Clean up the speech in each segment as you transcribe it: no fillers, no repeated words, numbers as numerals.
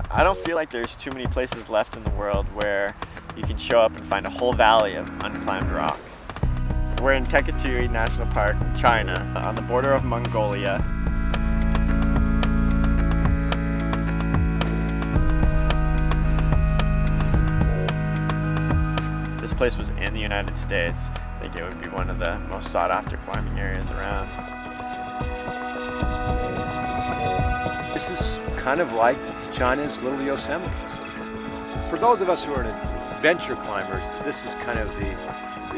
I don't feel like there's too many places left in the world where you can show up and find a whole valley of unclimbed rock. We're in Teketui National Park, China, on the border of Mongolia. This place was in the United States. I think it would be one of the most sought after climbing areas around. This is kind of like China's little Yosemite. For those of us who are adventure climbers, this is kind of the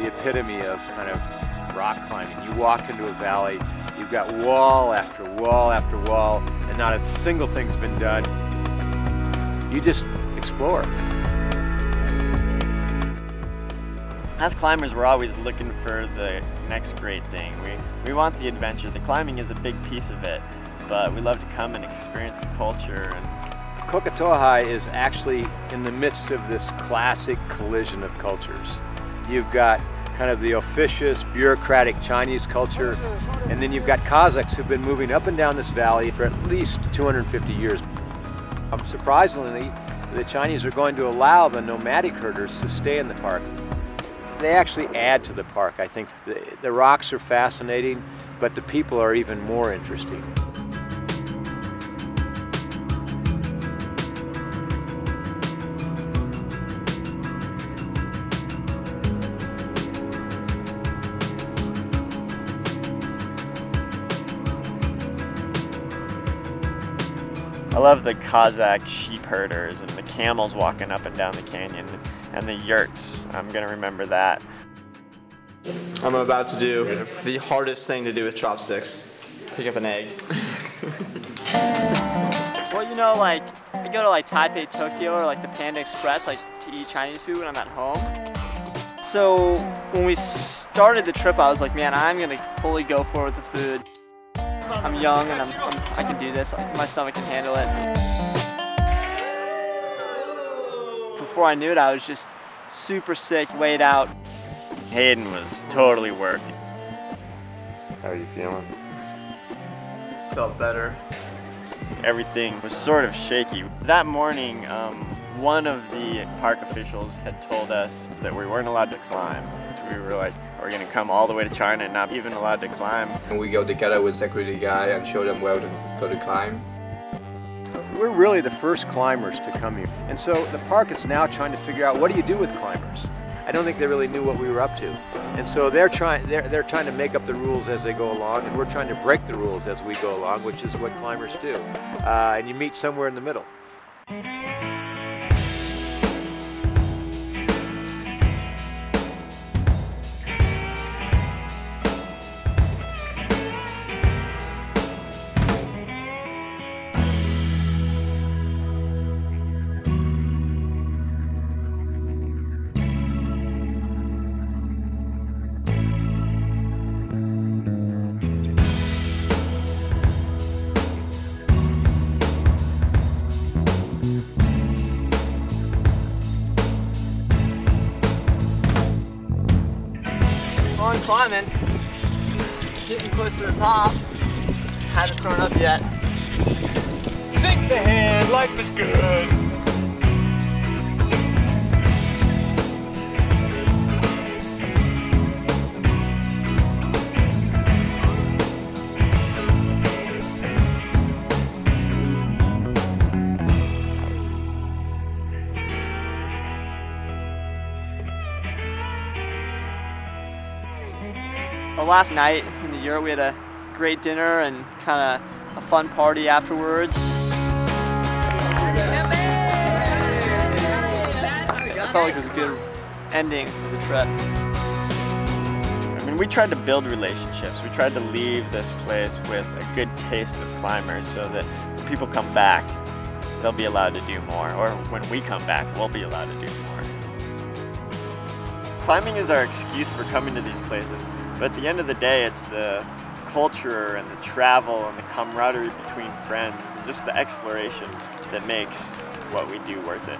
epitome of kind of rock climbing. You walk into a valley, you've got wall after wall after wall, and not a single thing's been done. You just explore. As climbers, we're always looking for the next great thing. We want the adventure. The climbing is a big piece of it, but we love to come and experience the culture. Kokatohai is actually in the midst of this classic collision of cultures. You've got kind of the officious, bureaucratic Chinese culture, and then you've got Kazakhs who've been moving up and down this valley for at least 250 years. Surprisingly, the Chinese are going to allow the nomadic herders to stay in the park. They actually add to the park. I think the rocks are fascinating, but the people are even more interesting. I love the Kazakh sheep herders and the camels walking up and down the canyon and the yurts. I'm gonna remember that. I'm about to do the hardest thing to do with chopsticks. Pick up an egg. Well, you know, like, I go to like Taipei, Tokyo, or like the Panda Express, like to eat Chinese food when I'm at home. So when we started the trip, I was like, man, I'm gonna fully go for it with the food. I'm young and I can do this. My stomach can handle it. Before I knew it, I was just super sick, laid out. Hayden was totally worked. How are you feeling? Felt better. Everything was sort of shaky. That morning, one of the park officials had told us that we weren't allowed to climb. So we were like, we're gonna come all the way to China and not even allowed to climb. And we go together with security guy and show them where to go to climb. We're really the first climbers to come here. And so the park is now trying to figure out, what do you do with climbers? I don't think they really knew what we were up to. And so they're trying to make up the rules as they go along, and we're trying to break the rules as we go along, which is what climbers do. And you meet somewhere in the middle. On climbing, getting close to the top. Haven't thrown up yet. Shake the hand, life is good. Well, last night in the yurt, we had a great dinner and kind of a fun party afterwards. I felt like it was a good ending to the trip. I mean, we tried to build relationships. We tried to leave this place with a good taste of climbers so that when people come back, they'll be allowed to do more. Or when we come back, we'll be allowed to do more. Climbing is our excuse for coming to these places, but at the end of the day, it's the culture and the travel and the camaraderie between friends and just the exploration that makes what we do worth it.